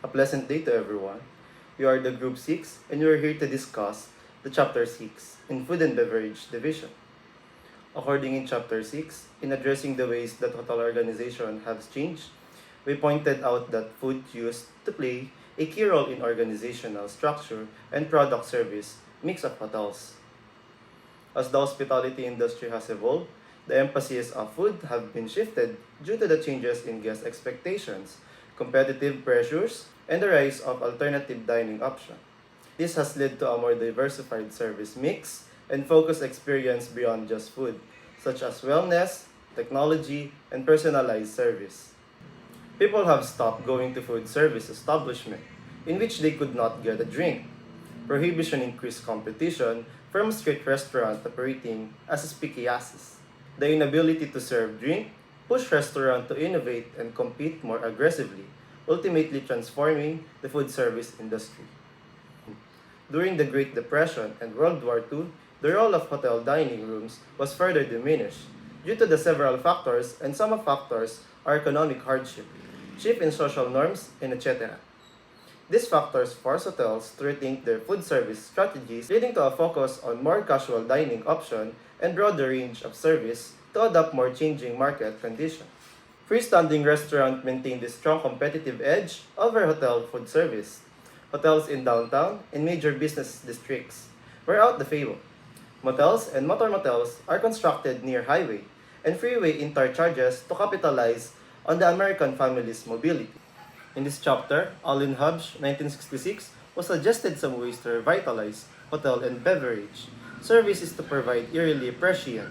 A pleasant day to everyone. We are the Group 6 and we are here to discuss the Chapter 6 in Food and Beverage Division. According in Chapter 6, in addressing the ways that hotel organization has changed, we pointed out that food used to play a key role in organizational structure and product service mix of hotels. As the hospitality industry has evolved, the emphasis of food have been shifted due to the changes in guest expectations, competitive pressures, and the rise of alternative dining options. This has led to a more diversified service mix and focused experience beyond just food, such as wellness, technology, and personalized service. People have stopped going to food service establishments in which they could not get a drink. Prohibition increased competition from street restaurant operating as speakeasies. The inability to serve drink pushed restaurants to innovate and compete more aggressively, ultimately transforming the food service industry. During the Great Depression and World War II, the role of hotel dining rooms was further diminished due to the several factors, and some of factors are economic hardship, shift in social norms, and etc. These factors force hotels to rethink their food service strategies, leading to a focus on more casual dining option and broader range of service to adapt more changing market conditions. Freestanding restaurants maintained a strong competitive edge over hotel food service. Hotels in downtown and major business districts were out the favor. Motels and motor motels are constructed near highway and freeway interchanges to capitalize on the American family's mobility. In this chapter, Allen Hubsch, 1966, was suggested some ways to revitalize hotel and beverage services to provide eerily prescient.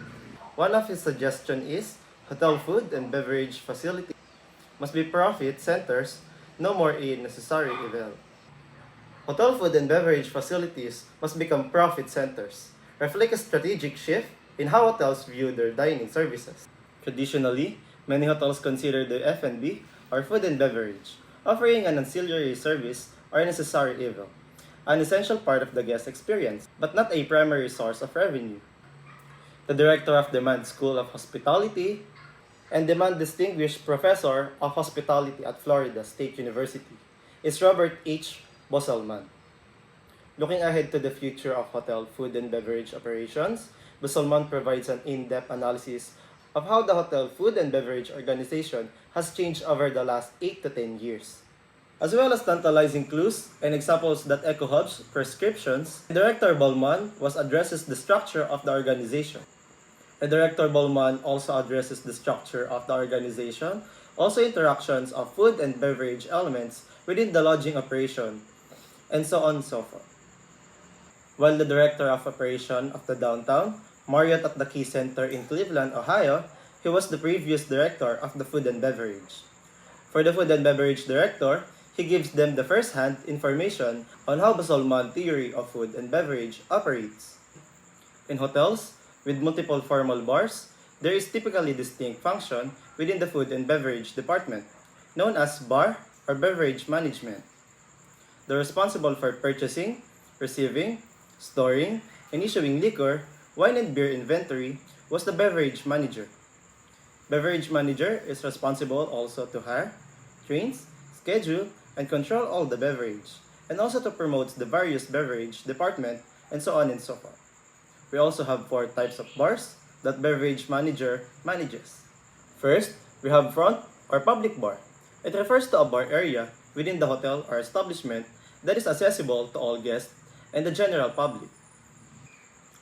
One of his suggestions is hotel food and beverage facilities must be profit centers, no more a necessary evil. Hotel food and beverage facilities must become profit centers, reflect a strategic shift in how hotels view their dining services. Traditionally, many hotels consider the F&B or food and beverage, offering an ancillary service or necessary evil, an essential part of the guest experience, but not a primary source of revenue. The director of Demand School of Hospitality and Demand Distinguished Professor of Hospitality at Florida State University is Robert H. Bosselman. Looking ahead to the future of hotel food and beverage operations, Bosselman provides an in-depth analysis of how the hotel food and beverage organization has changed over the last 8 to 10 years. As well as tantalizing clues and examples that echo Hubsch's prescriptions, Director Bowman addresses the structure of the organization. Director Bowman also addresses the structure of the organization, also interactions of food and beverage elements within the lodging operation, and so on and so forth. While the Director of Operation of the Downtown Marriott at the Key Center in Cleveland, Ohio, he was the previous director of the food and beverage. For the food and beverage director, he gives them the first-hand information on how Bosselman theory of food and beverage operates. In hotels with multiple formal bars, there is typically distinct function within the food and beverage department, known as bar or beverage management. The responsible for purchasing, receiving, storing, and issuing liquor, wine and beer inventory was the beverage manager. Beverage manager is responsible also to hire, trains, schedule, and control all the beverage, and also to promote the various beverage department, and so on and so forth. We also have 4 types of bars that beverage manager manages. First, we have front or public bar. It refers to a bar area within the hotel or establishment that is accessible to all guests and the general public.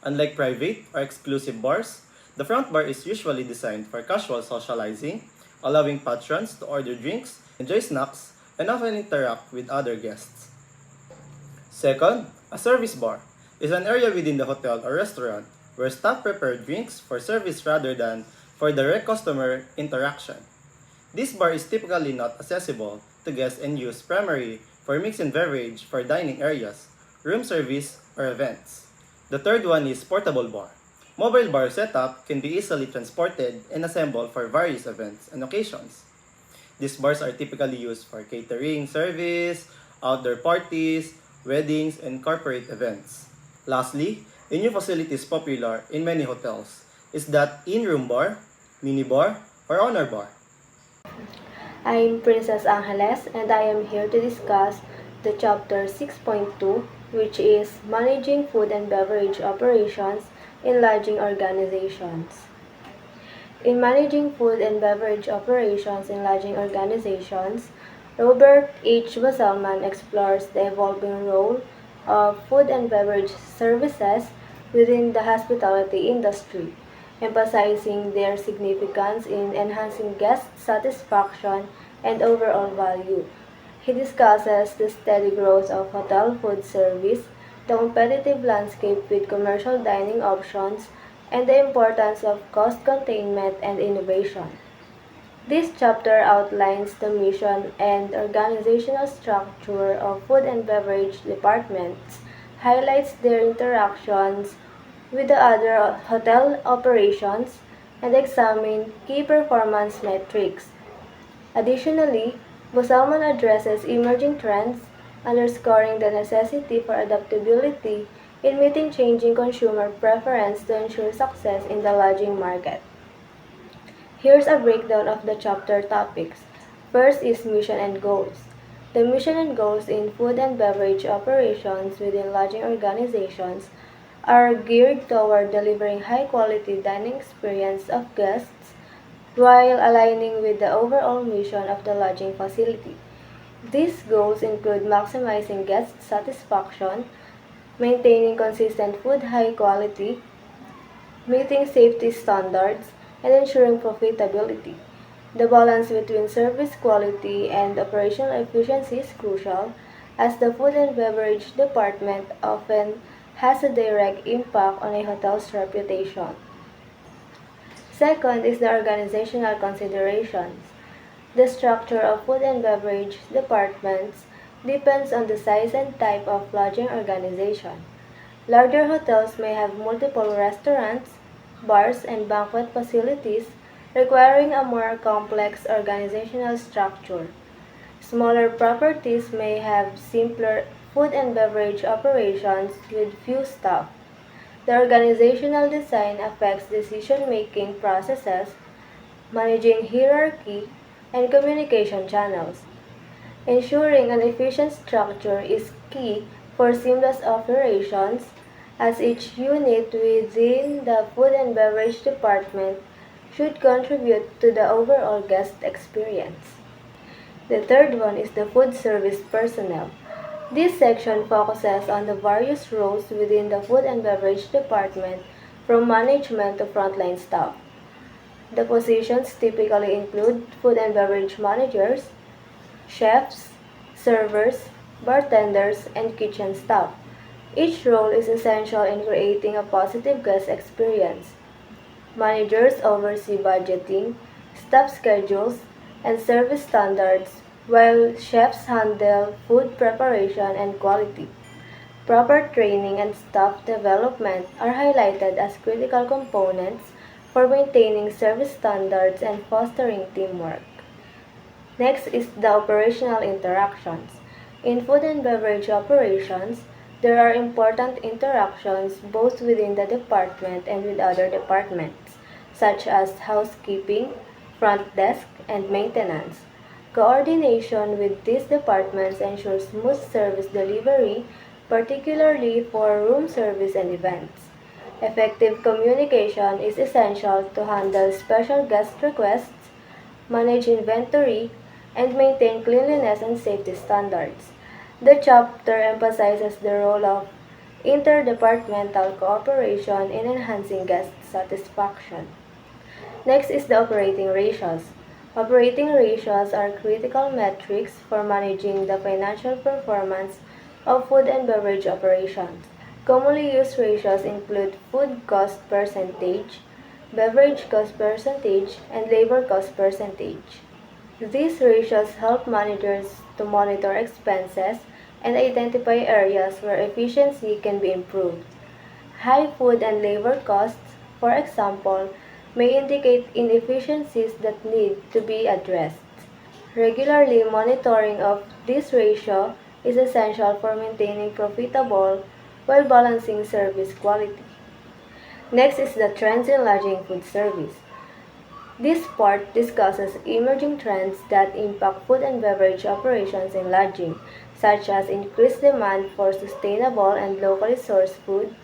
Unlike private or exclusive bars, the front bar is usually designed for casual socializing, allowing patrons to order drinks, enjoy snacks, and often interact with other guests. Second, a service bar is an area within the hotel or restaurant where staff prepare drinks for service rather than for direct customer interaction. This bar is typically not accessible to guests and used primarily for mix and beverage for dining areas, room service, or events. The third one is portable bar. Mobile bar setup can be easily transported and assembled for various events and occasions. These bars are typically used for catering service, outdoor parties, weddings, and corporate events. Lastly, a new facility is popular in many hotels is that in-room bar, mini bar, or honor bar. I'm Princess Angeles and I am here to discuss the chapter 6.2, which is Managing Food and Beverage Operations in Lodging Organizations. In managing food and beverage operations in lodging organizations, Robert H. Baselman explores the evolving role of food and beverage services within the hospitality industry, emphasizing their significance in enhancing guest satisfaction and overall value. He discusses the steady growth of hotel food service, the competitive landscape with commercial dining options, and the importance of cost containment and innovation. This chapter outlines the mission and organizational structure of food and beverage departments, highlights their interactions with the other hotel operations, and examines key performance metrics. Additionally, Bosalman addresses emerging trends, underscoring the necessity for adaptability in meeting changing consumer preference to ensure success in the lodging market. Here's a breakdown of the chapter topics. First is mission and goals. The mission and goals in food and beverage operations within lodging organizations are geared toward delivering high-quality dining experience of guests while aligning with the overall mission of the lodging facility. These goals include maximizing guest satisfaction, maintaining consistent food high quality, meeting safety standards, and ensuring profitability. The balance between service quality and operational efficiency is crucial, as the food and beverage department often has a direct impact on a hotel's reputation. Second is the organizational considerations. The structure of food and beverage departments depends on the size and type of lodging organization. Larger hotels may have multiple restaurants, bars, and banquet facilities, requiring a more complex organizational structure. Smaller properties may have simpler food and beverage operations with few staff. The organizational design affects decision-making processes, managing hierarchy, and communication channels. Ensuring an efficient structure is key for seamless operations, as each unit within the food and beverage department should contribute to the overall guest experience. The third one is the food service personnel. This section focuses on the various roles within the food and beverage department, from management to frontline staff. The positions typically include food and beverage managers, chefs, servers, bartenders, and kitchen staff. Each role is essential in creating a positive guest experience. Managers oversee budgeting, staff schedules, and service standards, while chefs handle food preparation and quality. Proper training and staff development are highlighted as critical components for maintaining service standards and fostering teamwork. Next is the operational interactions. In food and beverage operations, there are important interactions both within the department and with other departments, such as housekeeping, front desk, and maintenance. Coordination with these departments ensures smooth service delivery, particularly for room service and events. Effective communication is essential to handle special guest requests, manage inventory, and maintain cleanliness and safety standards. The chapter emphasizes the role of interdepartmental cooperation in enhancing guest satisfaction. Next is the operating ratios. Operating ratios are critical metrics for managing the financial performance of food and beverage operations. Commonly used ratios include food cost percentage, beverage cost percentage, and labor cost percentage. These ratios help managers to monitor expenses and identify areas where efficiency can be improved. High food and labor costs, for example, may indicate inefficiencies that need to be addressed. Regularly monitoring of this ratio is essential for maintaining profitable while balancing service quality. Next is the trends in lodging food service. This part discusses emerging trends that impact food and beverage operations in lodging, such as increased demand for sustainable and locally sourced food,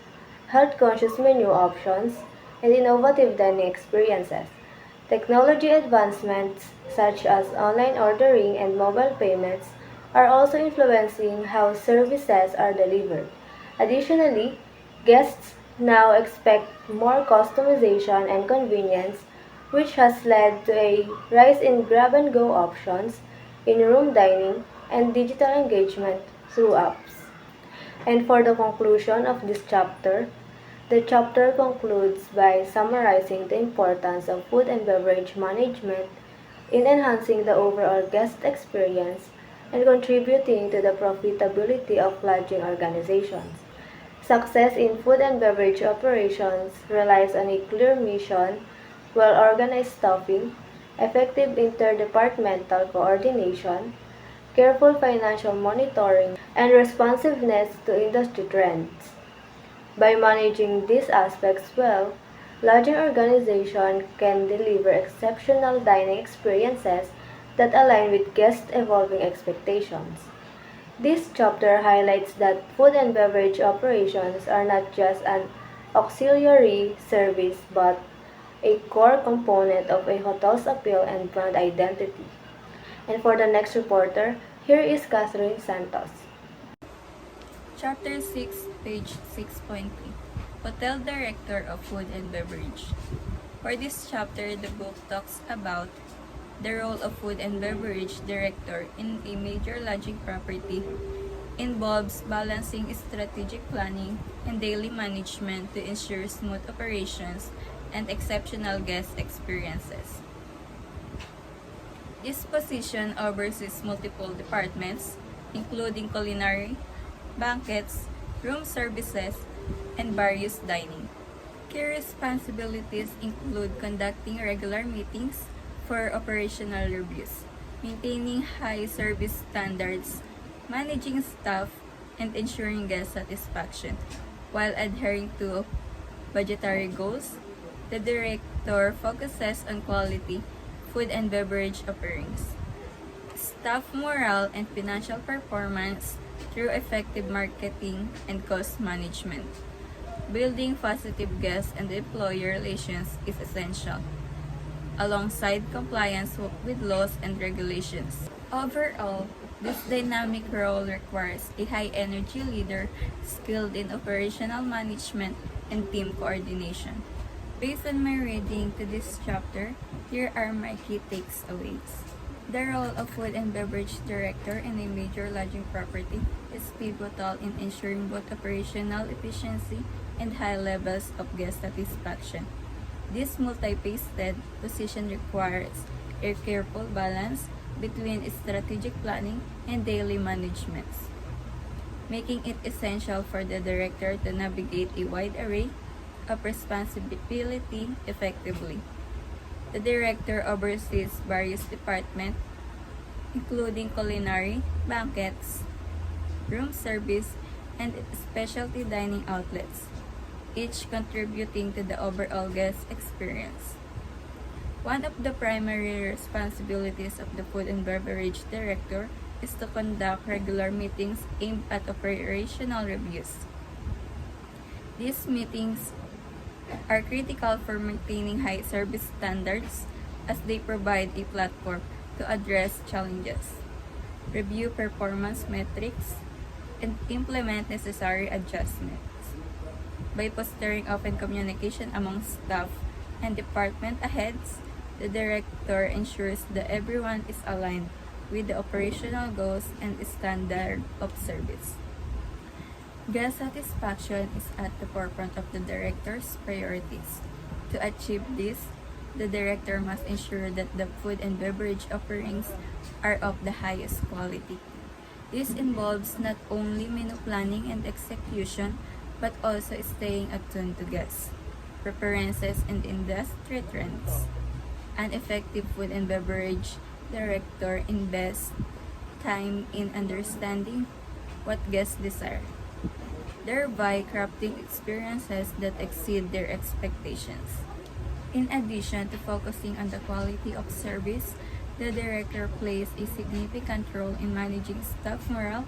health-conscious menu options, and innovative dining experiences. Technology advancements such as online ordering and mobile payments are also influencing how services are delivered. Additionally, guests now expect more customization and convenience, which has led to a rise in grab and go options, in room dining, and digital engagement through apps. And for the conclusion of this chapter, the chapter concludes by summarizing the importance of food and beverage management in enhancing the overall guest experience and contributing to the profitability of lodging organizations. Success in food and beverage operations relies on a clear mission, well-organized staffing, effective interdepartmental coordination, careful financial monitoring, and responsiveness to industry trends. By managing these aspects well, lodging organizations can deliver exceptional dining experiences that align with guests' evolving expectations. This chapter highlights that food and beverage operations are not just an auxiliary service but a core component of a hotel's appeal and brand identity. And for the next reporter, here is Catherine Santos. Chapter 6, page 6.3. Hotel Director of Food and Beverage. For this chapter, the book talks about the role of food and beverage director in a major lodging property involves balancing strategic planning and daily management to ensure smooth operations and exceptional guest experiences. This position oversees multiple departments, including culinary, banquets, room services, and various dining. Key responsibilities include conducting regular meetings for operational reviews, maintaining high service standards, managing staff, and ensuring guest satisfaction. While adhering to budgetary goals, the director focuses on quality food and beverage offerings, staff morale, and financial performance through effective marketing and cost management. Building positive guest and employer relations is essential, alongside compliance with laws and regulations. Overall, this dynamic role requires a high-energy leader skilled in operational management and team coordination. Based on my reading to this chapter, here are my key takeaways. The role of food and beverage director in a major lodging property is pivotal in ensuring both operational efficiency and high levels of guest satisfaction. This multifaceted position requires a careful balance between strategic planning and daily management, making it essential for the director to navigate a wide array of responsibility effectively. The director oversees various departments, including culinary, banquets, room service, and specialty dining outlets, each contributing to the overall guest experience. One of the primary responsibilities of the food and beverage director is to conduct regular meetings aimed at operational reviews. These meetings are critical for maintaining high service standards as they provide a platform to address challenges, review performance metrics, and implement necessary adjustments. By fostering open communication among staff and department heads, the director ensures that everyone is aligned with the operational goals and standard of service. Guest satisfaction is at the forefront of the director's priorities. To achieve this, the director must ensure that the food and beverage offerings are of the highest quality. This involves not only menu planning and execution, but also staying attuned to guests' preferences and industry trends. An effective food and beverage director invests time in understanding what guests desire, thereby crafting experiences that exceed their expectations. In addition to focusing on the quality of service, the director plays a significant role in managing staff morale.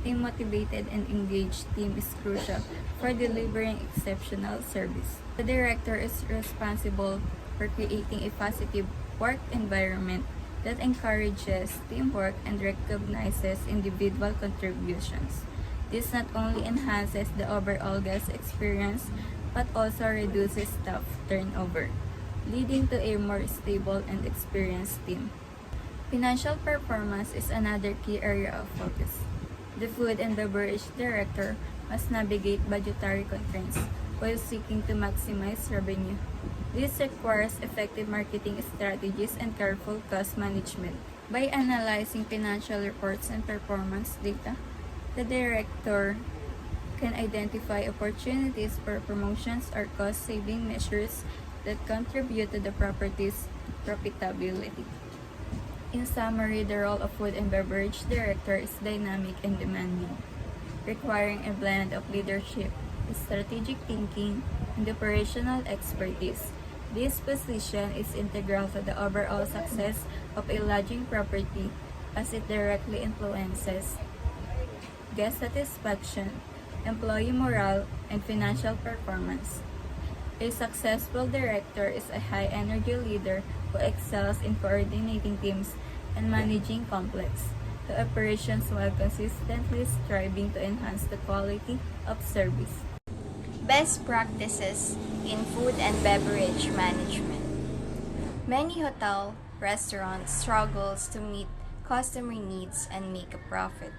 A motivated and engaged team is crucial for delivering exceptional service. The director is responsible for creating a positive work environment that encourages teamwork and recognizes individual contributions. This not only enhances the overall guest experience but also reduces staff turnover, leading to a more stable and experienced team. Financial performance is another key area of focus. The food and beverage director must navigate budgetary constraints while seeking to maximize revenue. This requires effective marketing strategies and careful cost management. By analyzing financial reports and performance data, the director can identify opportunities for promotions or cost-saving measures that contribute to the property's profitability. In summary, the role of food and beverage director is dynamic and demanding, requiring a blend of leadership, strategic thinking, and operational expertise. This position is integral to the overall success of a lodging property as it directly influences guest satisfaction, employee morale, and financial performance. A successful director is a high-energy leader who excels in coordinating teams and managing complex operations while consistently striving to enhance the quality of service. Best practices in food and beverage management. Many hotel restaurants struggles to meet customer needs and make a profit,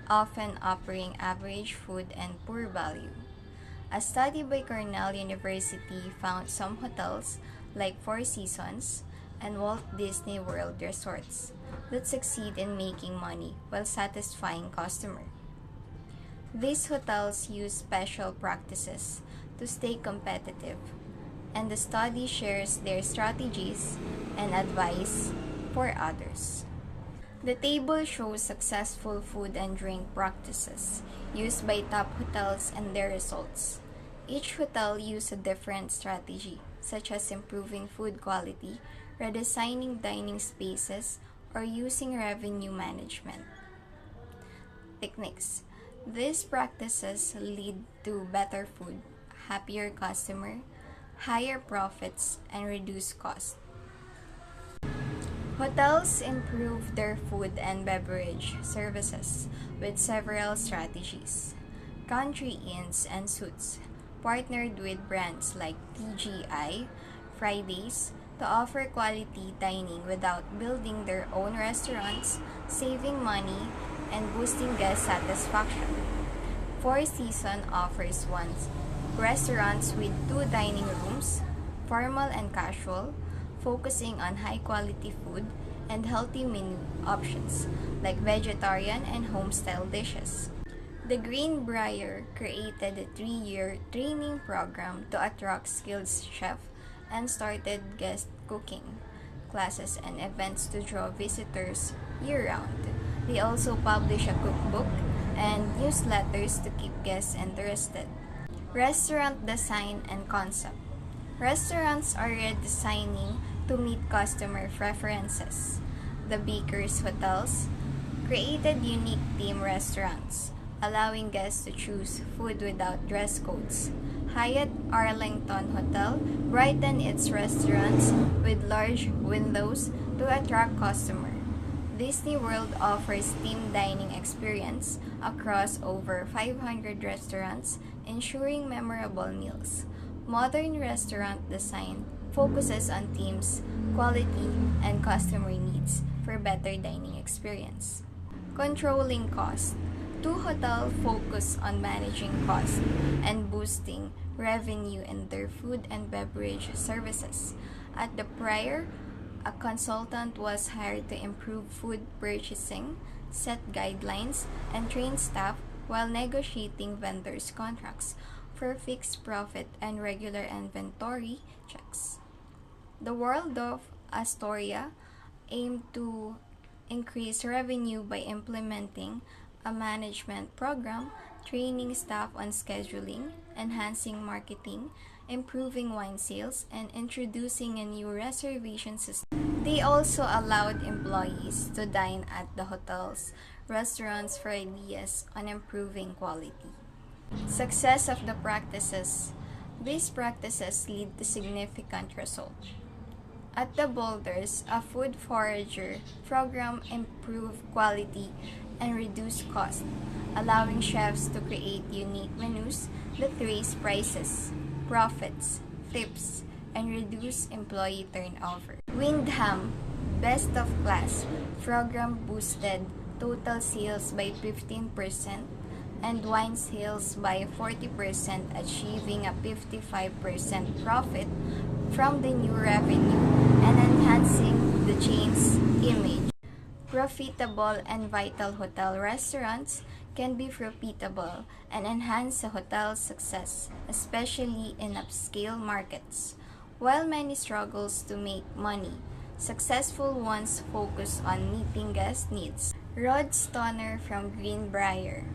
often offering average food and poor value. A study by Cornell University found some hotels, like Four Seasons and Walt Disney World Resorts, that succeed in making money while satisfying customers. These hotels use special practices to stay competitive, and the study shares their strategies and advice for others. The table shows successful food and drink practices used by top hotels and their results. Each hotel used a different strategy, such as improving food quality, redesigning dining spaces, or using revenue management techniques. These practices lead to better food, happier customer, higher profits, and reduced costs. Hotels improve their food and beverage services with several strategies. Country Inns and Suites partnered with brands like TGI, Fridays to offer quality dining without building their own restaurants, saving money, and boosting guest satisfaction. Four Seasons offers one restaurants with two dining rooms, formal and casual, focusing on high-quality food and healthy menu options like vegetarian and home-style dishes. The Greenbrier created a 3-year training program to attract skilled chefs and started guest cooking classes and events to draw visitors year-round. They also publish a cookbook and newsletters to keep guests interested. Restaurant design and concept. Restaurants are redesigning to meet customer preferences. The Baker's Hotels created unique theme restaurants, allowing guests to choose food without dress codes. Hyatt Arlington Hotel brightened its restaurants with large windows to attract customers. Disney World offers themed dining experience across over 500 restaurants, ensuring memorable meals. Modern restaurant design focuses on themes, quality, and customer needs for better dining experience. Controlling cost. Two hotels focus on managing costs and boosting revenue in their food and beverage services. At the Prior, a consultant was hired to improve food purchasing, set guidelines, and train staff while negotiating vendors' contracts for fixed profit and regular inventory checks. The Waldorf Astoria aimed to increase revenue by implementing a management program, training staff on scheduling, enhancing marketing, improving wine sales, and introducing a new reservation system. They also allowed employees to dine at the hotel's restaurants for ideas on improving quality. Success of the practices. These practices lead to significant results. At the Boulders, a food forager program improved quality and reduced cost, allowing chefs to create unique menus that raise prices, profits, tips, and reduce employee turnover. Windham, Best of Class program boosted total sales by 15% and wine sales by 40%, achieving a 55% profit from the new revenue and enhancing the chain's image. Profitable and vital hotel restaurants can be profitable and enhance a hotel's success, especially in upscale markets. While many struggles to make money, successful ones focus on meeting guest needs. Rod Stoner from Greenbrier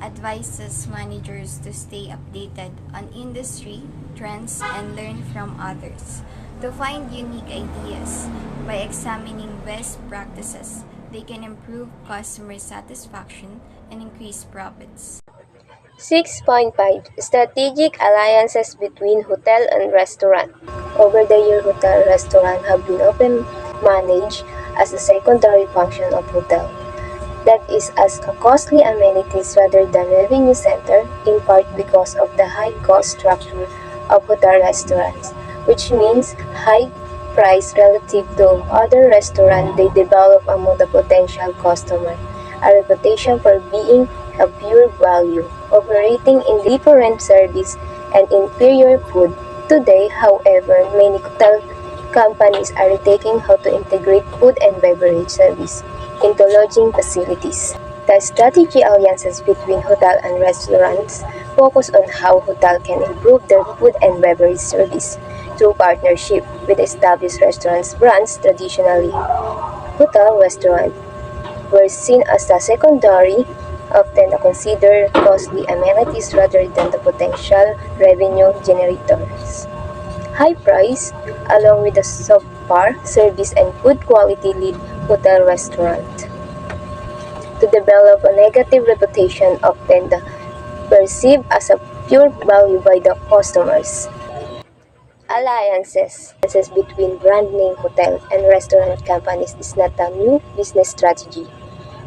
advises managers to stay updated on industry trends and learn from others. To find unique ideas by examining best practices, they can improve customer satisfaction and increase profits. 6.5 Strategic alliances between hotel and restaurant. Over the year, hotel restaurant have been often managed as a secondary function of hotel. That is as a costly amenities rather than revenue center, in part because of the high cost structure of hotel restaurants, which means high price relative to other restaurants. They develop among the potential customer a reputation for being a pure value, operating in different service and inferior food. Today, however, many hotel companies are rethinking how to integrate food and beverage service into lodging facilities. The strategy alliances between hotel and restaurants focus on how hotel can improve their food and beverage service through partnership with established restaurants brands. Traditionally, hotel restaurants were seen as a secondary, often considered costly amenities rather than the potential revenue generators. High price, along with the subpar service and food quality, lead hotel restaurant to develop a negative reputation, often perceived as a pure value by the customers. Alliances between brand name hotel and restaurant companies is not a new business strategy,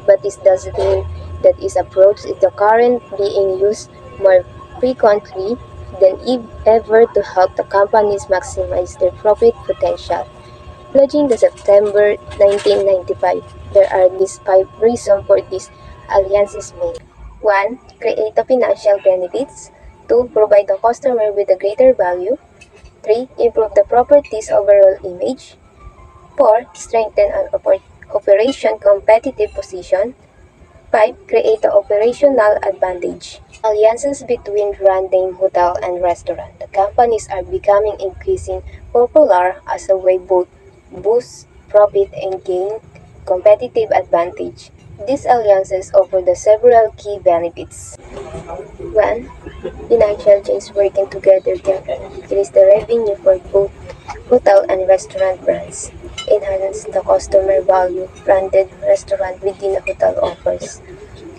but this doesn't mean that this approach is the current being used more frequently than ever to help the companies maximize their profit potential. Pledging the September 1995, there are these 5 reasons for these alliances made. 1. Create the financial benefits. 2. Provide the customer with a greater value. 3. Improve the property's overall image. 4. Strengthen an operation competitive position. 5. Create the operational advantage. Alliances between brand name hotel and restaurant. The companies are becoming increasingly popular as a way both boost profit and gain competitive advantage. These alliances offer the several key benefits. 1. Financial chains working together can increase the revenue for both hotel and restaurant brands. Enhance the customer value branded restaurant within a hotel offers.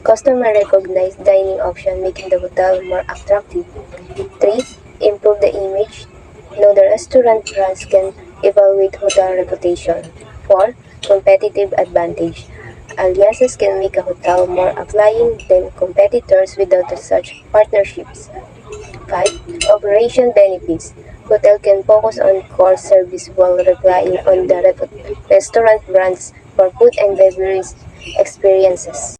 Customer recognized dining option making the hotel more attractive. 3. Improve the image. Now the restaurant brands can evaluate hotel reputation. 4. Competitive advantage. Alliances can make a hotel more appealing than competitors without such partnerships. 5. Operation benefits. Hotel can focus on core service while relying on the restaurant brands for food and beverage experiences.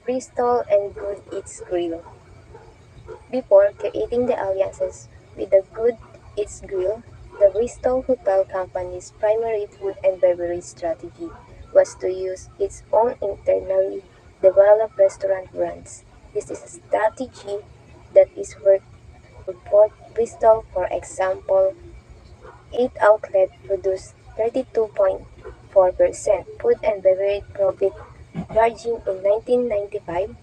Bristol and Good Eats Grill. Before creating the alliances with the Good Eats Grill, the Bristol Hotel Company's primary food and beverage strategy was to use its own internally developed restaurant brands. This is a strategy that is worked for Bristol. For example, 8 outlets produced 32.4% food and beverage profit margin in 1995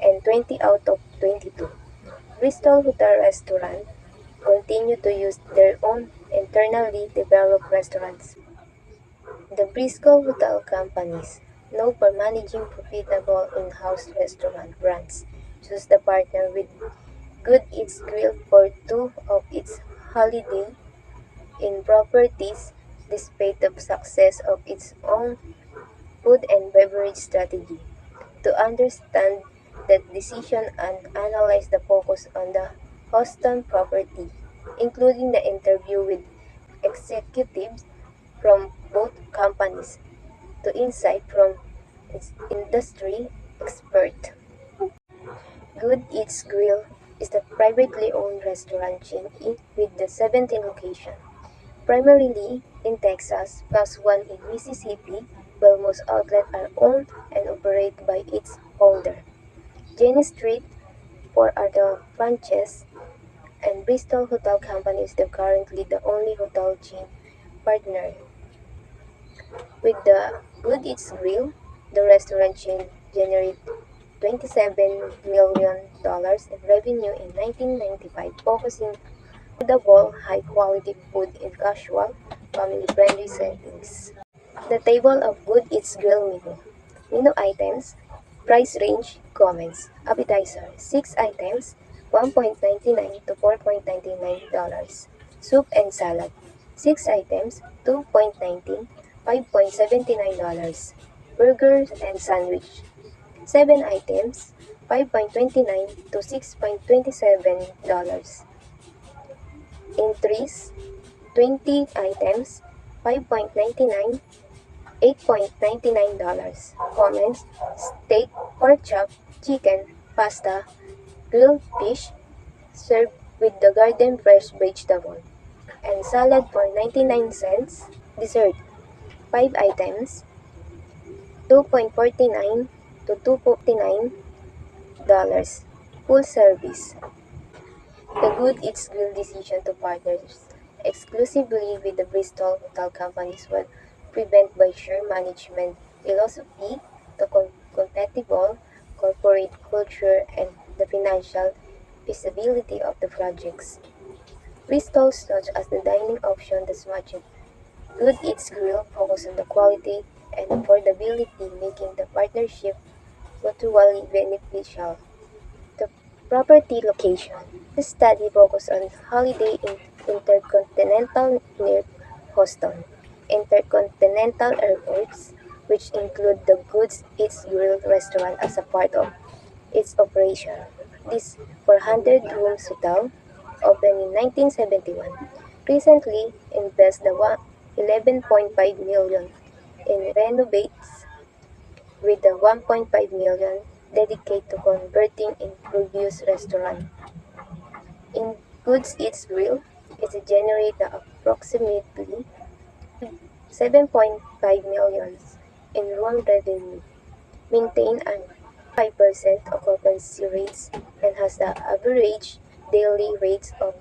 and 20 out of 22. Bristol Hotel Restaurant continue to use their own internally developed restaurants. The Briscoe Hotel Companies, known for managing profitable in-house restaurant brands, chose to partner with Good Eats Grill for two of its Holiday Inn properties despite the success of its own food and beverage strategy. To understand that decision and analyze the focus on the Houston property, including the interview with executives from both companies to insight from its industry expert. Good Eats Grill is the privately owned restaurant chain with the 17 locations, primarily in Texas, plus one in Mississippi, while most outlets are owned and operated by its founder. Jenny Street, four are the franchises, and Bristol Hotel Company is currently the only hotel chain partner. With the Good Eats Grill, the restaurant chain generated $27 million in revenue in 1995, focusing affordable, high-quality food in casual, family-friendly settings. The table of Good Eats Grill menu. Menu items, price range, comments. Appetizer, 6 items, $1.99 to $4.99. Soup and salad, 6 items, $2.19, $5.79. Burgers and sandwich, 7 items, $5.29 to $6.27. Entries, 20 items, $5.99, $8.99. Comments, steak, pork chop, chicken, pasta, grilled fish, served with the garden fresh vegetable, and salad for 99 cents. Dessert, 5 items, $2.49 to $2.49. Full service. The Good Eats Grill decision to partner exclusively with the Bristol Hotel Companies was driven by shared management philosophy, the compatible corporate culture, and the financial feasibility of the projects. Bristol such as the dining option that matched Good Eats Grill focus on the quality and affordability, making the partnership mutually beneficial. The property location. This study focused on Holiday Intercontinental near Houston, intercontinental airports, which include the Goods Eats Grill restaurant as a part of its operation. This 400 rooms hotel, opened in 1971, recently invested the 11.5 million in renovates with the 1.5 million dedicated to converting in previous restaurant. In Goods Eats Grill, it generated approximately 7.5 million in room revenue, maintain an 5% occupancy rates, and has the average daily rates of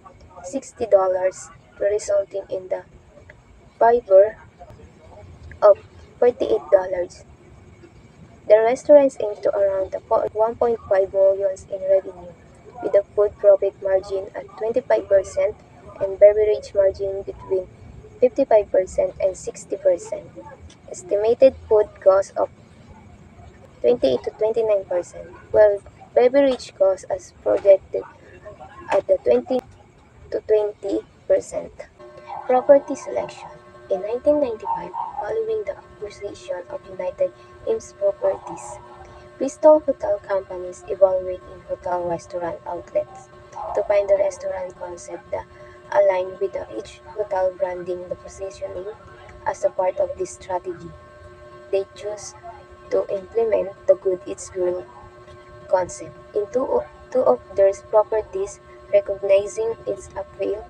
$60, resulting in the fiber of $48. The restaurants aim to around the 1.5 million in revenue, with a food profit margin at 25% and beverage margin between 55% and 60%. Estimated food cost of 28 to 29%, while beverage cost as projected at the 20 to 20%. Property selection. In 1995, following the acquisition of United Ames Properties, Bristol Hotel Companies evaluate in hotel restaurant outlets to find the restaurant concept that align with each hotel branding the positioning as a part of this strategy. They choose to implement the Good Eats Grill concept in two of their properties, recognizing its appeal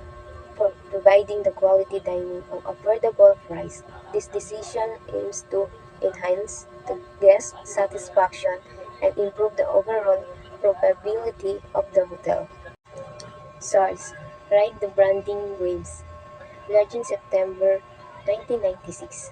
for providing the quality dining at affordable price. This decision aims to enhance the guest satisfaction and improve the overall profitability of the hotel. Source: Ride the Branding Waves. Launched in September 1996.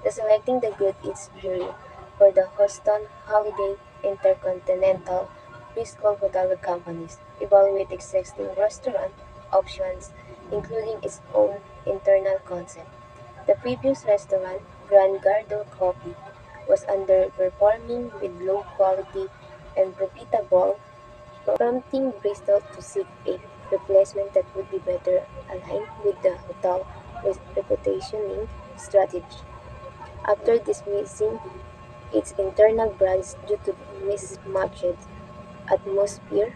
The selecting the Good Eats Grill for the Houston Holiday Intercontinental Bristol Hotel Companies. Evaluate existing restaurant options, including its own internal concept. The previous restaurant, Grand Gardo Coffee, was underperforming with low quality and profitable, prompting Bristol to seek a replacement that would be better aligned with the hotel reputationing strategy. After dismissing its internal brands due to mismatched atmosphere,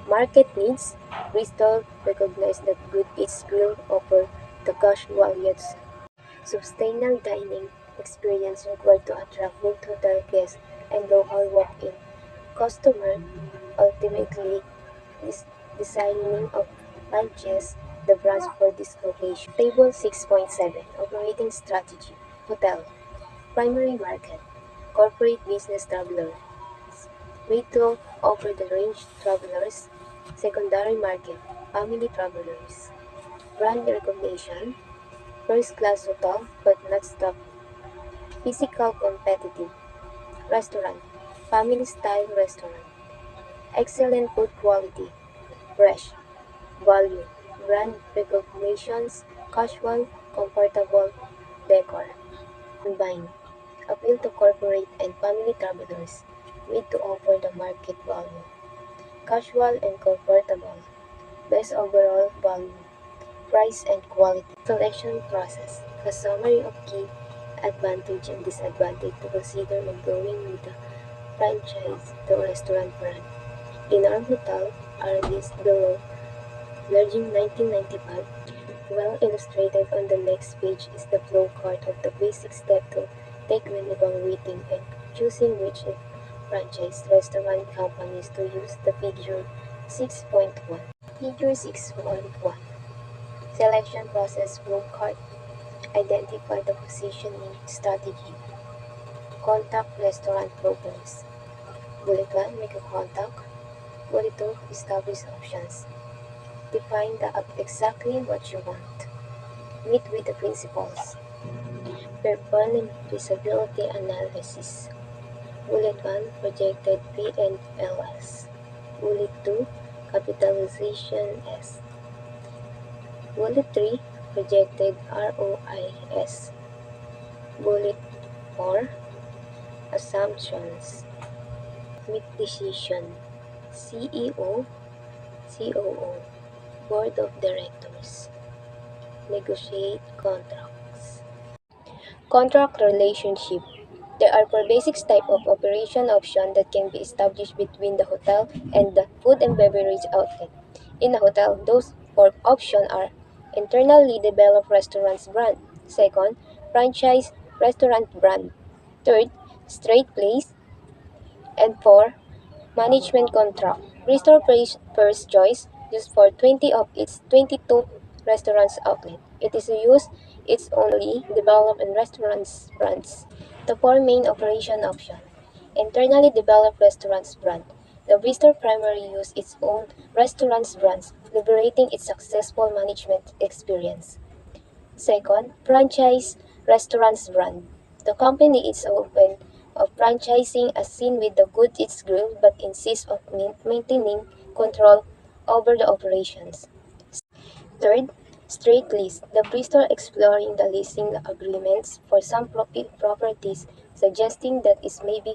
market needs, Bristol recognized that Good Eats Grill offered the casual yet sustainable dining experience required to attract both hotel guests and local walk-in customers, ultimately designing of launches the brands for this location. Table 6.7 Operating Strategy Hotel Primary Market Corporate Business Travelers Retail offer the range travelers. Secondary market Family travelers Brand recognition First class hotel but not stock. Physical competitive restaurant Family style restaurant Excellent food quality Fresh Value Brand recognitions Casual comfortable decor Combine Appeal to corporate and family travelers Made to offer the market value Casual and comfortable Best overall value Price and quality Selection process A summary of key advantage and disadvantage to consider when going with the franchise the restaurant brand. In our hotel are listed below. Merging 1995, well illustrated on the next page is the flow chart of the basic step to take when evaluating and choosing which franchise restaurant companies to use the figure 6.1. Figure 6.1 Selection process flow chart. Identify the positioning strategy. Contact restaurant programs. Bullet 1. Make a contact. Bullet 2. Establish options. Define exactly what you want. Meet with the principals. Perform feasibility analysis. Bullet 1. Projected P&Ls. Bullet 2. Capitalization S. Bullet 3. Projected ROIS. Bullet 4. Assumptions. Make decision. CEO, COO, Board of Directors. Negotiate contracts. Contract relationship. There are four basic types of operation option that can be established between the hotel and the food and beverage outlet. In a hotel, those four options are internally developed restaurants brand. Second, franchise restaurant brand. Third, straight place. And four, management contract. Bristol First Choice used for 20 of its 22 restaurants outlet. It is used its only developed in restaurants brands. The four main operation option. Internally developed restaurants brand. The Bristol primary use its own restaurants brands, liberating its successful management experience. Second, franchise restaurants brand. The company is open of franchising as seen with the Good Eats Grill but insists of maintaining control over the operations. Third, straight lease. The Bristol exploring the leasing agreements for some properties, suggesting that it may be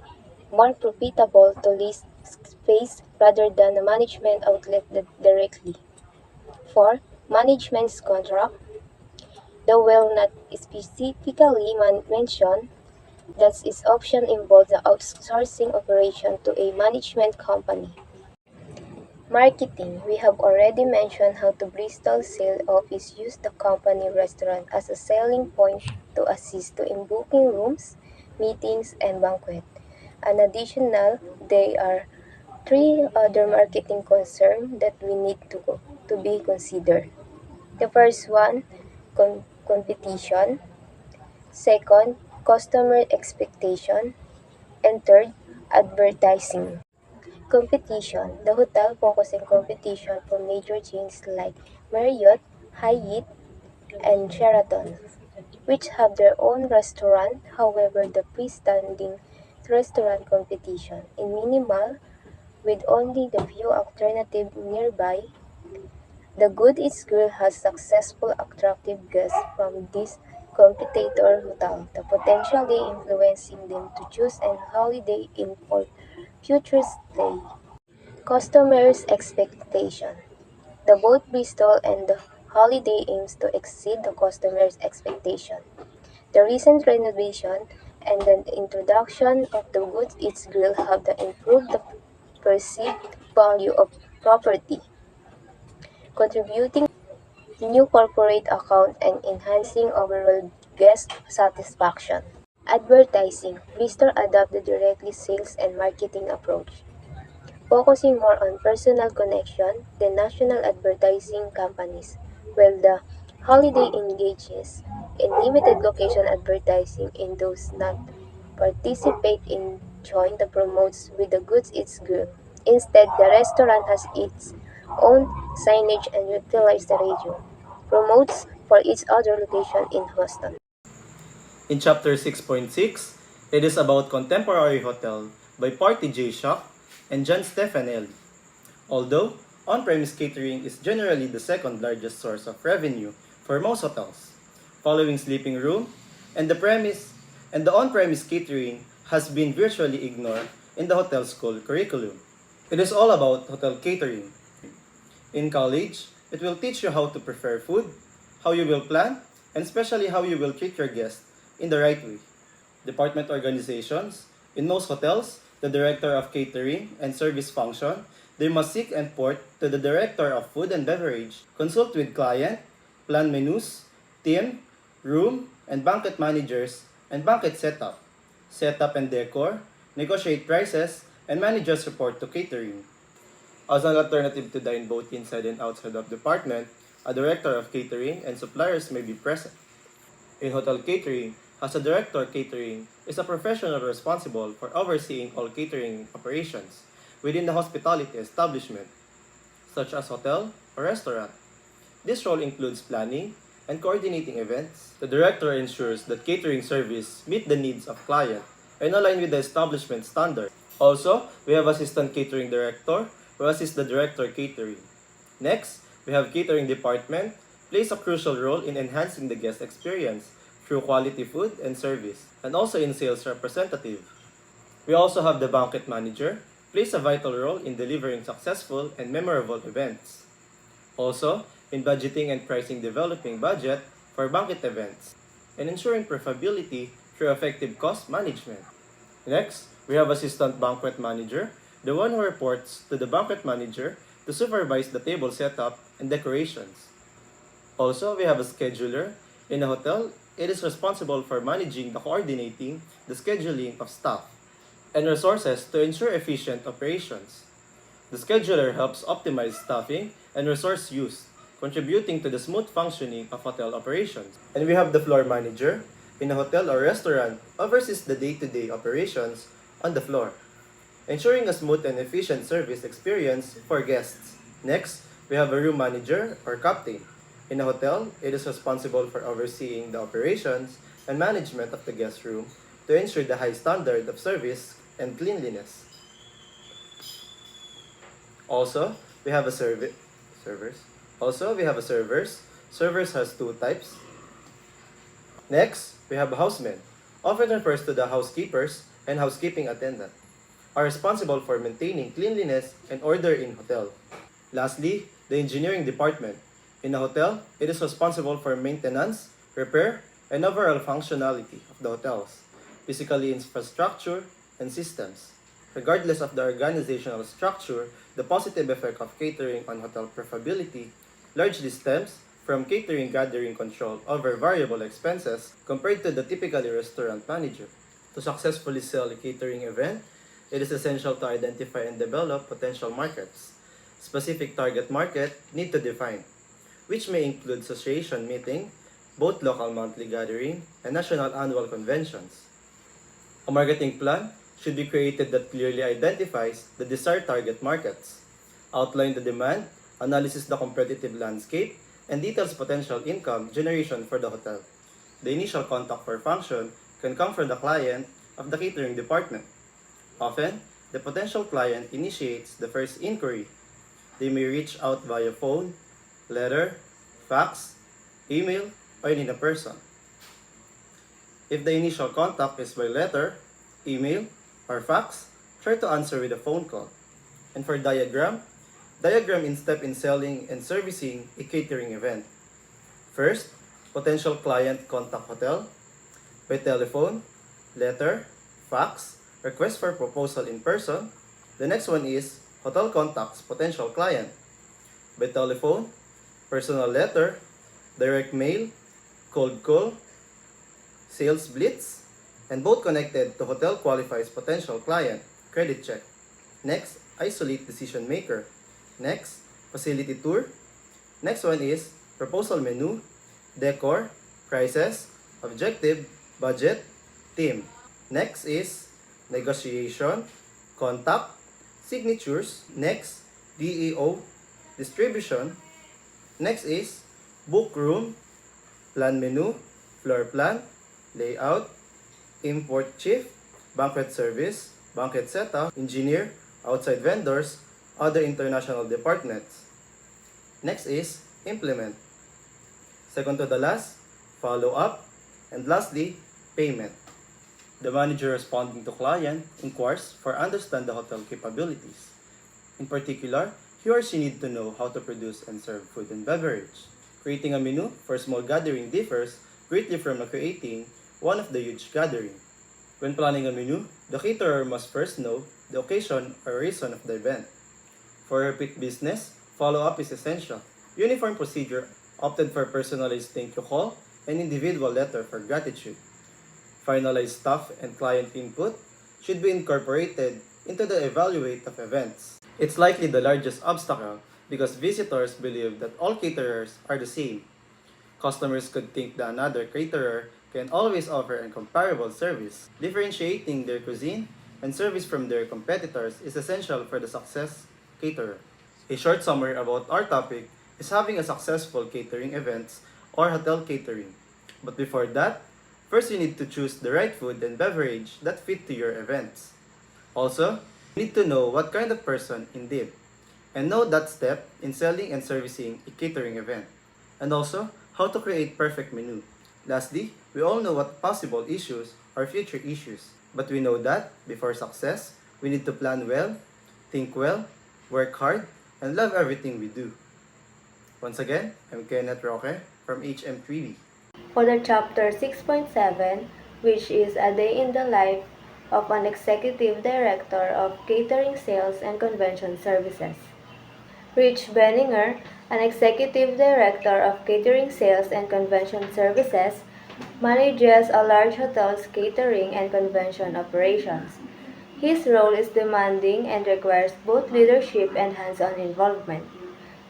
more profitable to lease space rather than a management outlet directly. 4. Management's contract. Though will not specifically mention that its option involves the outsourcing operation to a management company. Marketing. We have already mentioned how the Bristol sales office used the company restaurant as a selling point to assist in booking rooms, meetings, and banquet. An additional, there are three other marketing concerns that we need to be considered. The first one, competition. Second, customer expectation. And third, advertising. Competition. The hotel focuses on competition from major chains like Marriott, Hyatt, and Sheraton, which have their own restaurant. However, the freestanding restaurant competition is minimal with only the few alternatives nearby. The Good Eats Grill has successful attractive guests from this competitor hotel, the potentially influencing them to choose an Holiday Inn for future stay. Customers' expectation. The both Bristol and the Holiday aims to exceed the customers' expectation. The recent renovation and the introduction of the Good Eats Grill have improved the perceived value of property, contributing to new corporate account and enhancing overall guest satisfaction. Advertising. Bristol adopted directly sales and marketing approach, focusing more on personal connection than national advertising companies, while the Holiday engages in limited location advertising in those not participate in joint the promotes with the Goods Eats Grill. Instead, the restaurant has its own signage and utilizes the radio promotes for each other location in Houston. In Chapter 6.6, it is about Contemporary Hotel by Party J. Shock and John Stefanelli. Although on-premise catering is generally the second largest source of revenue for most hotels, following sleeping room, and the on-premise catering has been virtually ignored in the hotel school curriculum. It is all about hotel catering. In college, it will teach you how to prepare food, how you will plan, and especially how you will treat your guests in the right way. Department organizations, in most hotels, the director of catering and service function, they must seek and port to the director of food and beverage, consult with client, plan menus, team, room, and banquet managers, and banquet setup and decor, negotiate prices, and managers report to catering. As an alternative to dine both inside and outside of department, a director of catering and suppliers may be present. In hotel catering, as a director catering is a professional responsible for overseeing all catering operations within the hospitality establishment, such as hotel or restaurant. This role includes planning and coordinating events. The director ensures that catering service meet the needs of client and align with the establishment standard. Also, we have assistant catering director who assists the director catering. Next, we have catering department plays a crucial role in enhancing the guest experience through quality food and service, and also in sales representative. We also have the banquet manager plays a vital role in delivering successful and memorable events. Also, in budgeting and pricing developing budget for banquet events, and ensuring profitability through effective cost management. Next, we have assistant banquet manager, the one who reports to the banquet manager to supervise the table setup and decorations. Also, we have a scheduler. In a hotel, it is responsible for managing the coordinating, the scheduling of staff, and resources to ensure efficient operations. The scheduler helps optimize staffing and resource use, contributing to the smooth functioning of hotel operations. And we have the floor manager. In a hotel or restaurant, oversees the day-to-day operations on the floor, ensuring a smooth and efficient service experience for guests. Next, we have a room manager or captain. In a hotel, it is responsible for overseeing the operations and management of the guest room to ensure the high standard of service and cleanliness. Also, we have a servers. Also, we have a servers. Servers has two types. Next, we have a houseman. Often refers to the housekeepers and housekeeping attendant, are responsible for maintaining cleanliness and order in hotel. Lastly, the engineering department. In a hotel, it is responsible for maintenance, repair, and overall functionality of the hotels, physically infrastructure, and systems. Regardless of the organizational structure, the positive effect of catering on hotel profitability largely stems from catering gathering control over variable expenses compared to the typically restaurant manager. To successfully sell a catering event, it is essential to identify and develop potential markets. Specific target market need to define, which may include association meeting, both local monthly gathering, and national annual conventions. A marketing plan should be created that clearly identifies the desired target markets, outline the demand, analysis the competitive landscape, and details potential income generation for the hotel. The initial contact for function can come from the client of the catering department. Often, the potential client initiates the first inquiry. They may reach out via phone, letter, fax, email, or in a person. If the initial contact is by letter, email, or fax, try to answer with a phone call. And for diagram in step in selling and servicing a catering event. First, potential client contact hotel by telephone, letter, fax, request for proposal in person. The next one is hotel contacts potential client by telephone, personal letter, direct mail, cold call, sales blitz, and both connected to hotel qualifies potential client, credit check. Next, isolate decision maker. Next, facility tour. Next one is proposal menu, decor, prices, objective, budget, team. Next is negotiation, contact, signatures. Next, DEO, distribution. Next is book room, plan menu, floor plan, layout, import chief, banquet service, banquet setup, engineer, outside vendors, other international departments. Next is implement. Second to the last, follow up, and lastly, payment. The manager responding to client inquires for understand the hotel capabilities. In particular, he or she need to know how to produce and serve food and beverage. Creating a menu for a small gathering differs greatly from creating one of the huge gathering. When planning a menu, the caterer must first know the occasion or reason of the event. For repeat business, follow-up is essential. Uniform procedure opted for personalized thank you call and individual letter for gratitude. Finalized staff and client input should be incorporated into the evaluate of events. It's likely the largest obstacle because visitors believe that all caterers are the same. Customers could think that another caterer can always offer a comparable service. Differentiating their cuisine and service from their competitors is essential for the success caterer. A short summary about our topic is having a successful catering events or hotel catering. But before that, first you need to choose the right food and beverage that fit to your events. Also, you need to know what kind of person indeed, and know that step in selling and servicing a catering event. And also, how to create perfect menu. Lastly, we all know what possible issues or future issues. But we know that, before success, we need to plan well, think well, work hard, and love everything we do. Once again, I'm Kenneth Roque from HM3B. For the chapter 6.7, which is a day in the life of an executive director of catering sales and convention services. Rich Benninger, an executive director of catering sales and convention services, manages a large hotel's catering and convention operations. His role is demanding and requires both leadership and hands-on involvement.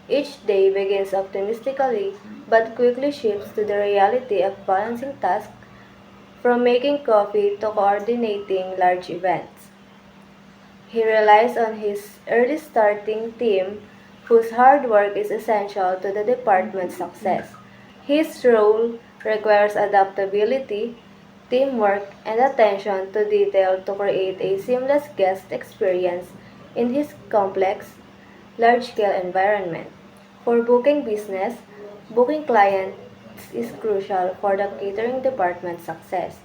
Each day begins optimistically but quickly shifts to the reality of balancing tasks from making coffee to coordinating large events. He relies on his early starting team whose hard work is essential to the department's success. His role requires adaptability, teamwork, and attention to detail to create a seamless guest experience in his complex, large-scale environment. For booking business, booking clients is crucial for the catering department's success.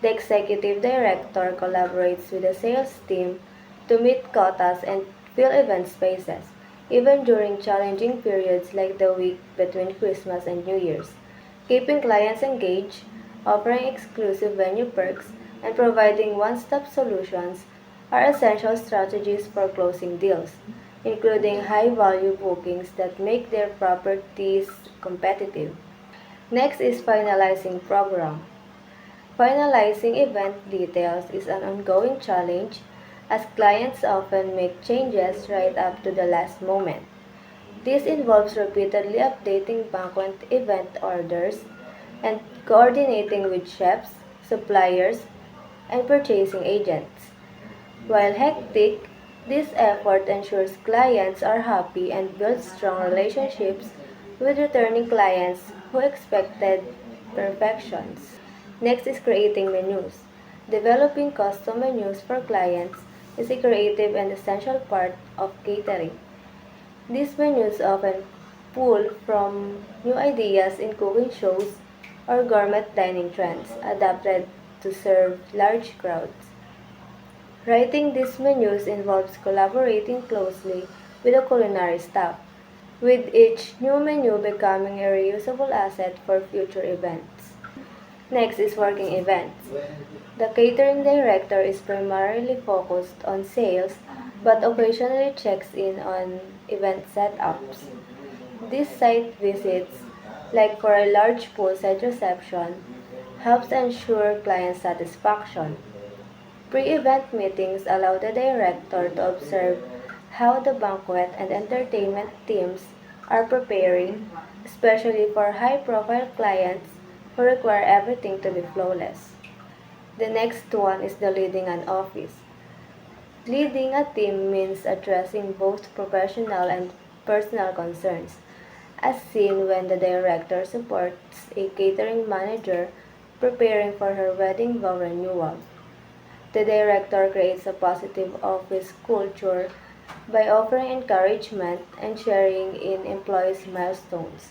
The executive director collaborates with the sales team to meet quotas and fill event spaces, even during challenging periods like the week between Christmas and New Year's. Keeping clients engaged, offering exclusive venue perks, and providing one-stop solutions are essential strategies for closing deals, including high-value bookings that make their properties competitive. Next is finalizing program. Finalizing event details is an ongoing challenge as clients often make changes right up to the last moment. This involves repeatedly updating banquet event orders and coordinating with chefs, suppliers, and purchasing agents. While hectic, this effort ensures clients are happy and builds strong relationships with returning clients who expected perfections. Next is creating menus. Developing custom menus for clients is a creative and essential part of catering. These menus often pull from new ideas in cooking shows or gourmet dining trends adapted to serve large crowds. Writing these menus involves collaborating closely with the culinary staff, with each new menu becoming a reusable asset for future events. Next is working events. The catering director is primarily focused on sales but occasionally checks in on event setups. These site visits, like for a large poolside reception, helps ensure client satisfaction. Pre-event meetings allow the director to observe how the banquet and entertainment teams are preparing, especially for high-profile clients who require everything to be flawless. The next one is the leading an office. Leading a team means addressing both professional and personal concerns, as seen when the director supports a catering manager preparing for her wedding vow renewal. The director creates a positive office culture by offering encouragement and sharing in employees' milestones.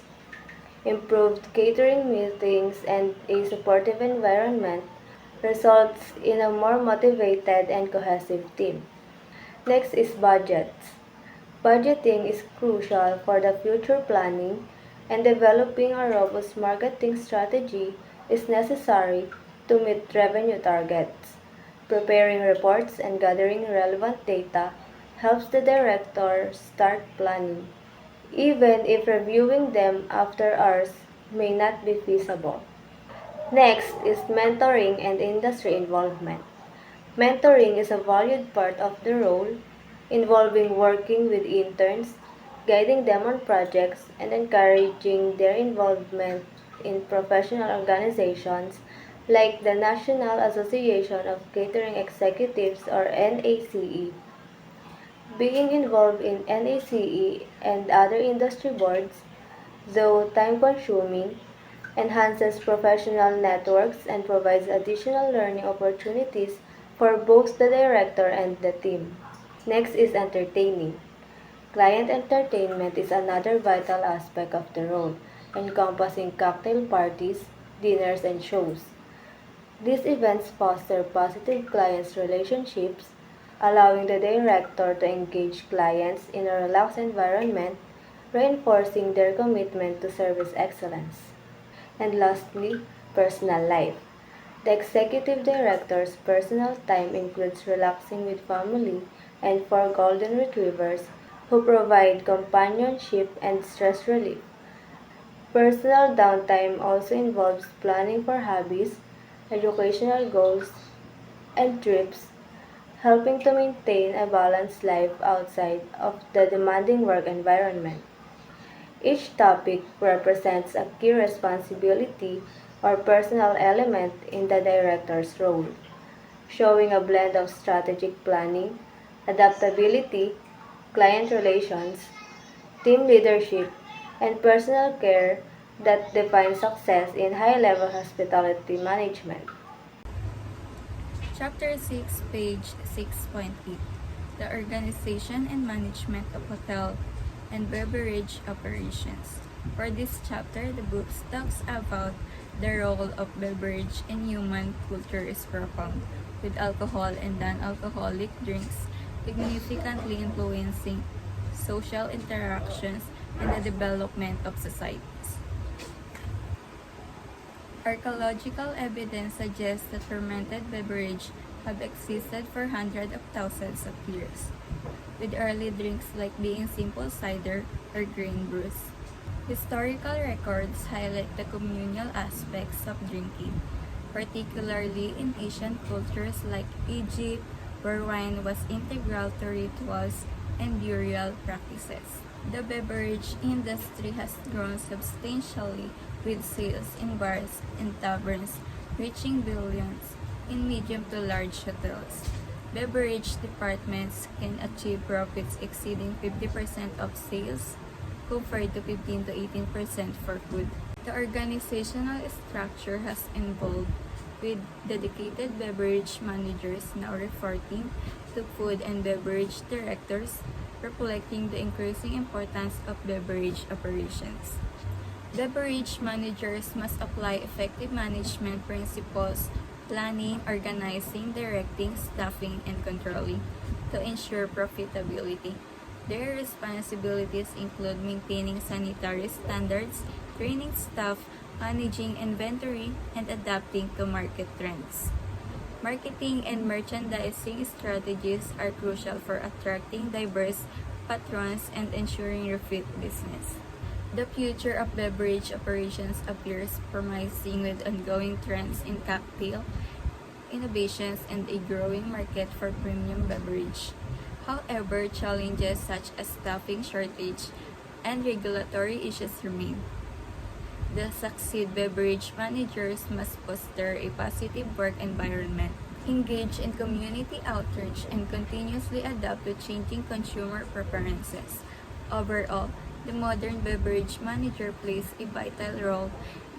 Improved catering meetings and a supportive environment results in a more motivated and cohesive team. Next is budgets. Budgeting is crucial for the future planning, and developing a robust marketing strategy is necessary to meet revenue targets. Preparing reports and gathering relevant data helps the director start planning, even if reviewing them after hours may not be feasible. Next is mentoring and industry involvement. Mentoring is a valued part of the role, involving working with interns, guiding them on projects, and encouraging their involvement in professional organizations like the National Association of Catering Executives or NACE. Being involved in NACE and other industry boards, though time consuming, enhances professional networks and provides additional learning opportunities for both the director and the team. Next is entertaining. Client entertainment is another vital aspect of the role, encompassing cocktail parties, dinners, and shows. These events foster positive client relationships, allowing the director to engage clients in a relaxed environment, reinforcing their commitment to service excellence. And lastly, personal life. The executive director's personal time includes relaxing with family and 4 golden retrievers who provide companionship and stress relief. Personal downtime also involves planning for hobbies, educational goals, and trips, helping to maintain a balanced life outside of the demanding work environment. Each topic represents a key responsibility or personal element in the director's role, showing a blend of strategic planning, adaptability, client relations, team leadership, and personal care that defines success in high-level hospitality management. Chapter 6, page 6.8. The Organization and Management of Hotel and Beverage Operations. For this chapter, the book talks about the role of beverage in human culture is profound, with alcohol and non-alcoholic drinks significantly influencing social interactions and the development of societies. Archaeological evidence suggests that fermented beverages have existed for hundreds of thousands of years, with early drinks like being simple cider or grain brews. Historical records highlight the communal aspects of drinking, particularly in ancient cultures like Egypt, where wine was integral to rituals and burial practices. The beverage industry has grown substantially, with sales in bars and taverns reaching billions in medium to large hotels. Beverage departments can achieve profits exceeding 50% of sales, compared to 15 to 18% for food. The organizational structure has evolved, with dedicated beverage managers now reporting to food and beverage directors, reflecting the increasing importance of beverage operations. Beverage managers must apply effective management principles, planning, organizing, directing, staffing, and controlling to ensure profitability. Their responsibilities include maintaining sanitary standards, training staff, managing inventory, and adapting to market trends. Marketing and merchandising strategies are crucial for attracting diverse patrons and ensuring repeat business. The future of beverage operations appears promising with ongoing trends in cocktail innovations and a growing market for premium beverage. However, challenges such as staffing shortage and regulatory issues remain. The succeed beverage managers must foster a positive work environment, engage in community outreach, and continuously adapt to changing consumer preferences. Overall, the modern beverage manager plays a vital role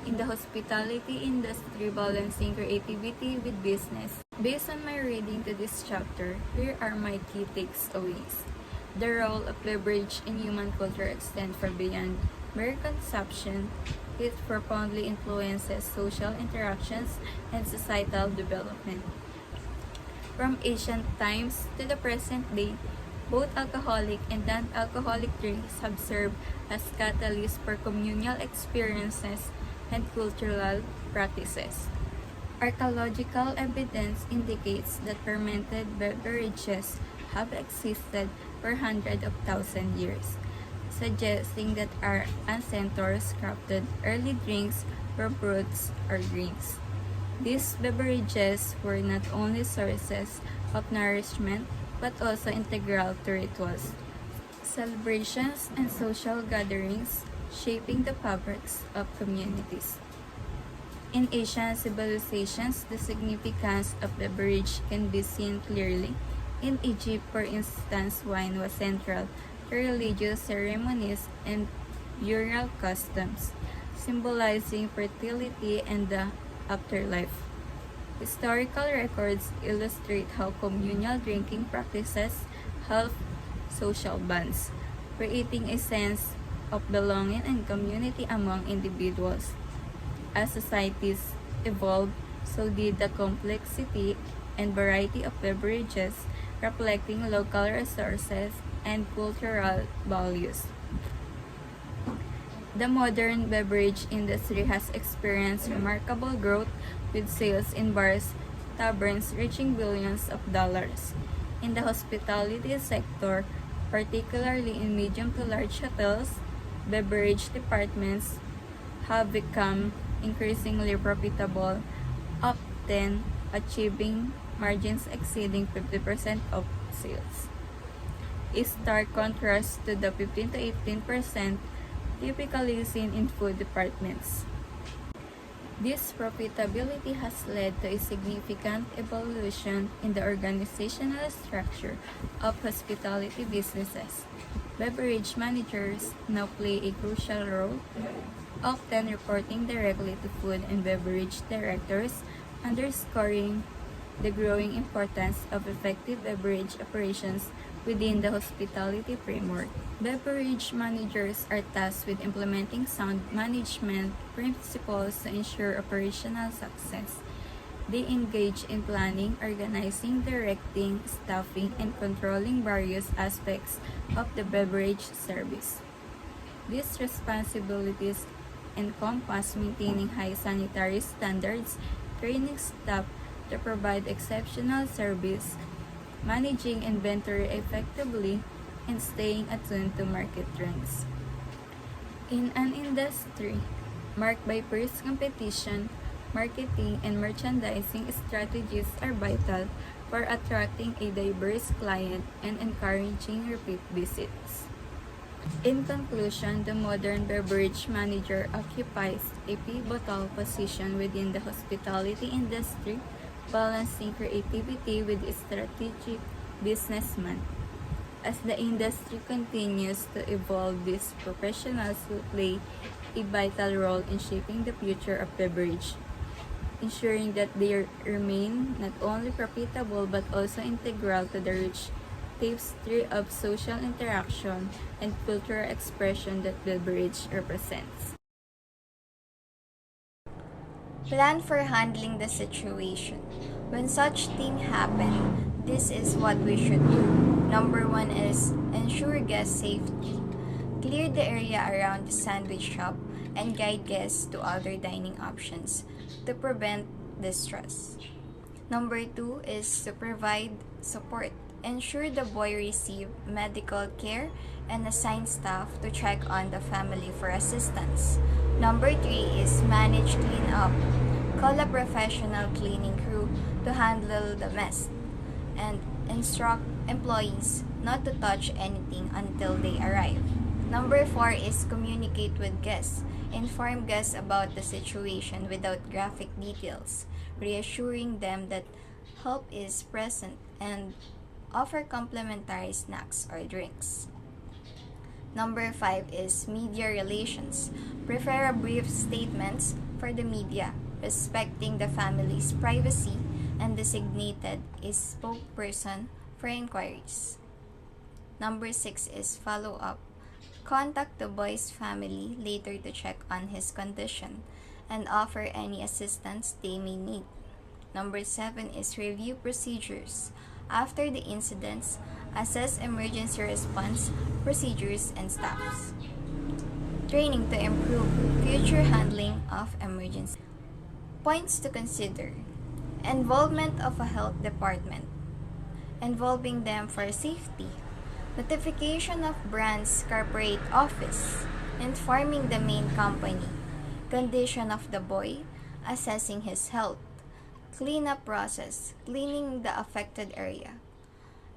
in the hospitality industry, balancing creativity with business. Based on my reading to this chapter, here are my key takeaways. The role of beverage in human culture extends far beyond mere consumption. It profoundly influences social interactions and societal development. From ancient times to the present day, both alcoholic and non-alcoholic drinks have served as catalysts for communal experiences and cultural practices. Archaeological evidence indicates that fermented beverages have existed for hundreds of thousands of years, suggesting that our ancestors crafted early drinks from fruits or grains. These beverages were not only sources of nourishment but also integral to rituals, celebrations, and social gatherings, shaping the fabrics of communities. In Asian civilizations, the significance of beverage can be seen clearly. In Egypt, for instance, wine was central to religious ceremonies and burial customs, symbolizing fertility and the afterlife. Historical records illustrate how communal drinking practices help social bonds, creating a sense of belonging and community among individuals. As societies evolved, so did the complexity and variety of beverages, reflecting local resources and cultural values. The modern beverage industry has experienced remarkable growth, with sales in bars, taverns reaching billions of dollars. In the hospitality sector, particularly in medium to large hotels, beverage departments have become increasingly profitable, often achieving margins exceeding 50% of sales. A stark contrast to the 15 to 18% typically seen in food departments. This profitability has led to a significant evolution in the organizational structure of hospitality businesses. Beverage managers now play a crucial role, often reporting directly to food and beverage directors, underscoring the growing importance of effective beverage operations within the hospitality framework. Beverage managers are tasked with implementing sound management principles to ensure operational success. They engage in planning, organizing, directing, staffing, and controlling various aspects of the beverage service. These responsibilities encompass maintaining high sanitary standards, training staff to provide exceptional service, managing inventory effectively, and staying attuned to market trends. In an industry marked by fierce competition, marketing and merchandising strategies are vital for attracting a diverse client and encouraging repeat visits. In conclusion, the modern beverage manager occupies a pivotal position within the hospitality industry, balancing creativity with strategic businessman. As the industry continues to evolve, these professionals will play a vital role in shaping the future of beverage, ensuring that they remain not only profitable but also integral to the rich tapestry of social interaction and cultural expression that beverage represents. Plan for handling the situation. When such thing happen, this is what we should do. Number 1 is ensure guest safety. Clear the area around the sandwich shop and guide guests to other dining options to prevent distress. Number 2 is to provide support. Ensure the boy receive medical care and assign staff to check on the family for assistance. Number 3 is manage cleanup. Call a professional cleaning crew to handle the mess and instruct employees not to touch anything until they arrive. Number 4 is communicate with guests. Inform guests about the situation without graphic details, reassuring them that help is present and offer complimentary snacks or drinks. Number 5 is media relations. Prepare a brief statements for the media, respecting the family's privacy and designated a spokesperson for inquiries. Number 6 is follow up. Contact the boy's family later to check on his condition and offer any assistance they may need. Number 7 is review procedures. After the incidents, assess emergency response procedures and staffs. Training to improve future handling of emergency. Points to consider. Involvement of a health department. Involving them for safety. Notification of brand's corporate office. Informing the main company. Condition of the boy. Assessing his health. Cleanup process. Cleaning the affected area.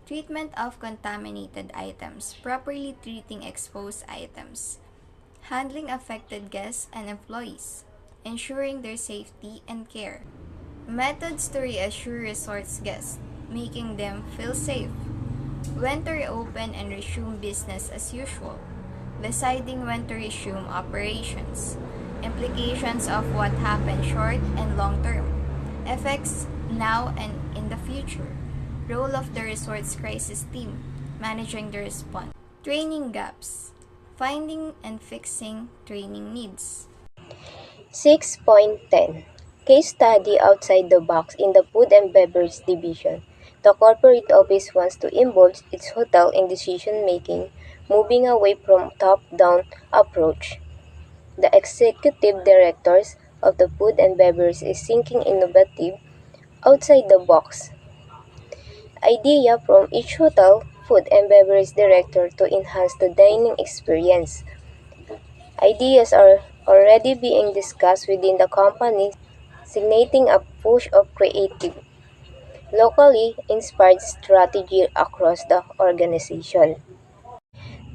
Treatment of contaminated items. Properly treating exposed items. Handling affected guests and employees. Ensuring their safety and care. Methods to reassure resorts guests, making them feel safe. When to reopen and resume business as usual. Deciding when to resume operations. Implications of what happened short and long term. Effects now and in the future. Role of the resort's crisis team, managing the response. Training gaps. Finding and fixing training needs. 6.10 Case study outside the box in the food and beverage division. The corporate office wants to involve its hotel in decision making, moving away from top-down approach. The executive directors of the food and beverage is thinking innovative, outside the box idea from each hotel food and beverage director to enhance the dining experience. Ideas are already being discussed within the company, signaling a push of creative, locally inspired strategy across the organization.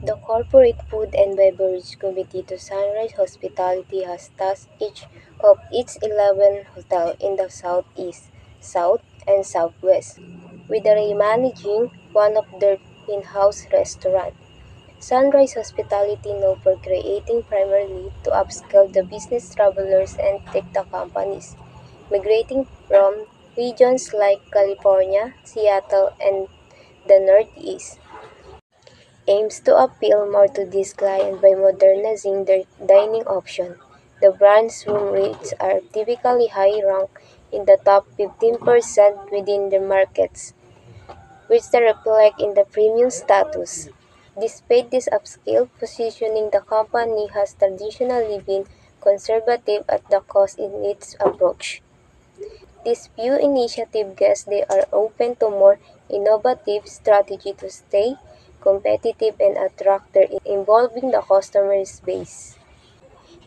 The Corporate Food and Beverage Committee to Sunrise Hospitality has tasked each of its 11 hotels in the Southeast, South, and Southwest with remanaging one of their in-house restaurants. Sunrise Hospitality, known for creating primarily to upscale the business travelers and tech companies, migrating from regions like California, Seattle, and the Northeast, aims to appeal more to this client by modernizing their dining option. The brand's room rates are typically high, ranked in the top 15% within the markets, which they reflect in the premium status. Despite this upscale positioning, the company has traditionally been conservative at the cost in its approach. This few initiative guess they are open to more innovative strategy to stay competitive and attract their involving the customer base.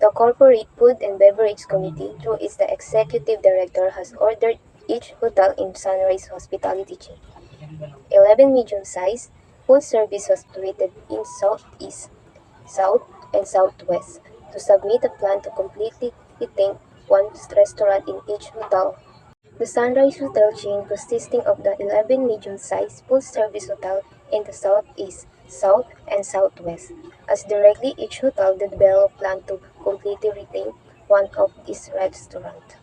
The Corporate Food and Beverage Committee, through its the executive director, has ordered each hotel in Sunrise Hospitality chain, 11 medium-sized, full-service situated in Southeast, South, and Southwest, to submit a plan to completely retain one restaurant in each hotel. The Sunrise Hotel chain, consisting of the 11 medium-sized full-service hotels in the Southeast, South, and Southwest, as directly each hotel developed plan to completely retain one of these restaurants.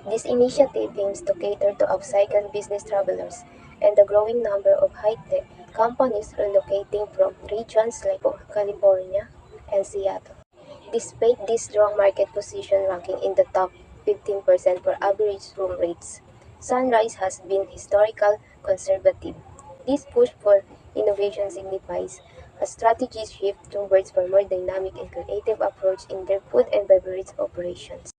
This initiative aims to cater to upcycled business travelers and the growing number of high-tech companies relocating from regions like California and Seattle. Despite this strong market position ranking in the top 15% for average room rates, Sunrise has been historical conservative. This push for innovation signifies a strategy shift towards a more dynamic and creative approach in their food and beverage operations.